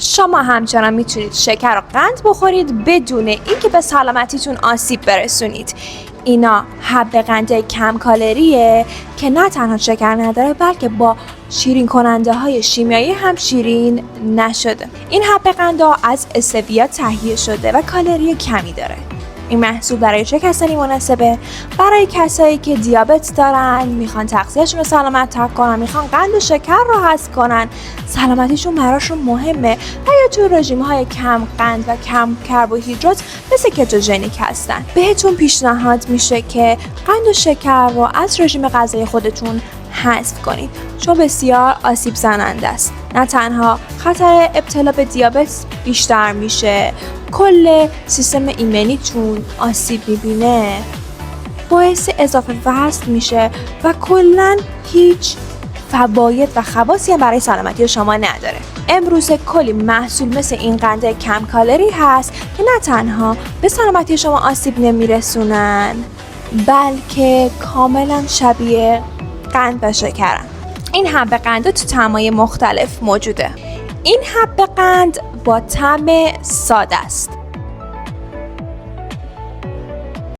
شما همچنان میتونید شکر و قند بخورید بدون اینکه به سلامتیتون آسیب برسونید. اینا حب قند کم کالریه که نه تنها شکر نداره بلکه با شیرین کننده های شیمیایی هم شیرین نشده. این حب قندها از استویا تهیه شده و کالری کمی داره. این محصول برای چه کسانی مناسبه؟ برای کسایی که دیابت دارن، میخوان تغذیه‌شون رو سلامت‌تر کنن، میخوان قند و شکر رو حذف کنن، سلامتیشون براشون مهمه و یا تو رژیم‌های کم قند و کم کربوهیدرات مثل کتوژنیک هستن. بهتون پیشنهاد میشه که قند و شکر رو از رژیم غذایی خودتون حذف کنید چون بسیار آسیب زننده است. نه تنها خطر ابتلا به دیابت بیشتر میشه، کل سیستم ایمنیتون آسیب میبینه، باعث اضافه وزن میشه و کلا هیچ فواید و خواصی هم برای سلامتی شما نداره. امروز کلی محصول مثل این قند کم کالری هست که نه تنها به سلامتی شما آسیب نمیرسونن بلکه کاملا شبیه قند و شکرن. این حب قند تو طعم‌های مختلف موجوده. این حب قند با طعم ساده است